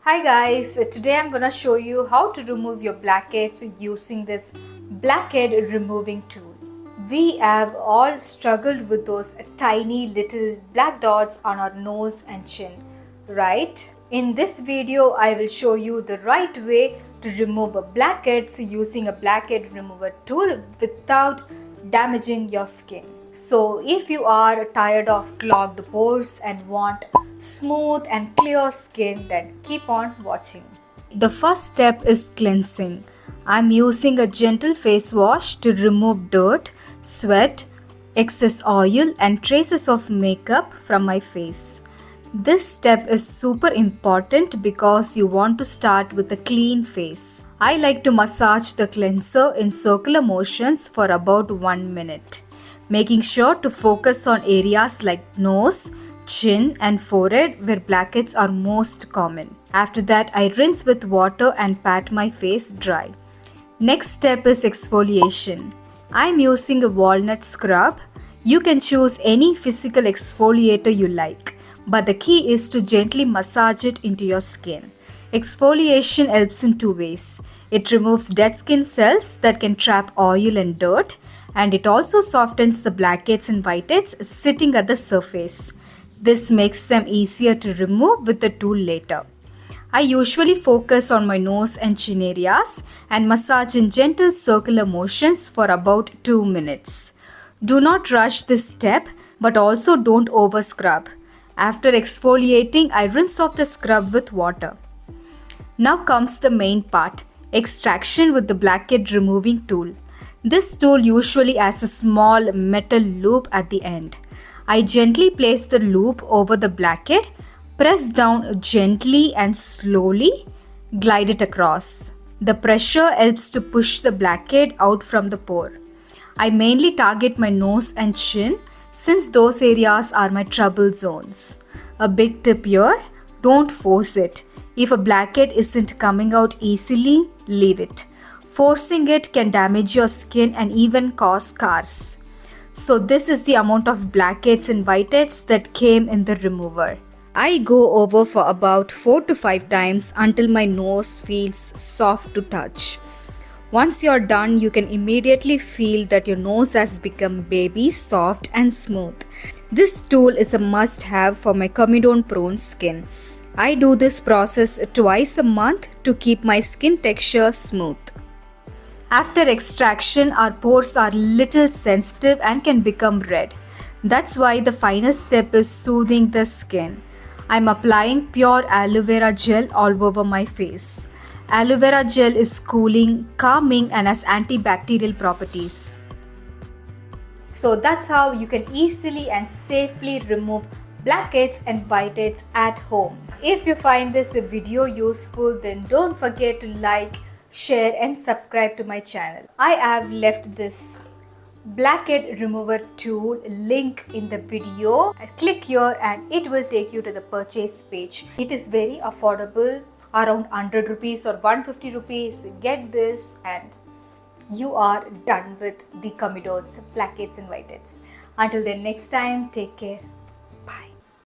Hi guys, today I'm gonna show you how to remove your blackheads using this blackhead removing tool. We have all struggled with those tiny little black dots on our nose and chin, right? In this video, I will show you the right way to remove blackheads using a blackhead remover tool without damaging your skin. So if you are tired of clogged pores and want smooth and clear skin, then keep on watching. The first step is cleansing. I'm using a gentle face wash to remove dirt, sweat, excess oil and traces of makeup from my face. This step is super important because you want to start with a clean face. I like to massage the cleanser in circular motions for about 1 minute, making sure to focus on areas like nose, chin and forehead where blackheads are most common. After that, I rinse with water and pat my face dry. Next step is exfoliation. I'm using a walnut scrub. You can choose any physical exfoliator you like, but the key is to gently massage it into your skin. Exfoliation helps in two ways. It removes dead skin cells that can trap oil and dirt, and it also softens the blackheads and whiteheads sitting at the surface. This makes them easier to remove with the tool later. I usually focus on my nose and chin areas and massage in gentle circular motions for about 2 minutes. Do not rush this step, but also don't over scrub. After exfoliating, I rinse off the scrub with water. Now comes the main part, extraction with the blackhead removing tool. This tool usually has a small metal loop at the end. I gently place the loop over the blackhead, press down gently and slowly glide it across. The pressure helps to push the blackhead out from the pore. I mainly target my nose and chin since those areas are my trouble zones. A big tip here, don't force it. If a blackhead isn't coming out easily, leave it. Forcing it can damage your skin and even cause scars. So this is the amount of blackheads and whiteheads that came in the remover. I go over for about 4 to 5 times until my nose feels soft to touch. Once you're done, you can immediately feel that your nose has become baby soft and smooth. This tool is a must-have for my comedone-prone skin. I do this process twice a month to keep my skin texture smooth. After extraction, our pores are little sensitive and can become red. That's why the final step is soothing the skin. I'm applying pure aloe vera gel all over my face. Aloe vera gel is cooling, calming and has antibacterial properties. So that's how you can easily and safely remove blackheads and whiteheads at home. If you find this video useful, then don't forget to like, share and subscribe to my channel. I have left this blackhead remover tool link in the video. Click here and it will take you to the purchase page. It is very affordable, around 100 rupees or 150 rupees. Get this and you are done with the comedones, blackheads and whiteheads. Until then, next time, take care.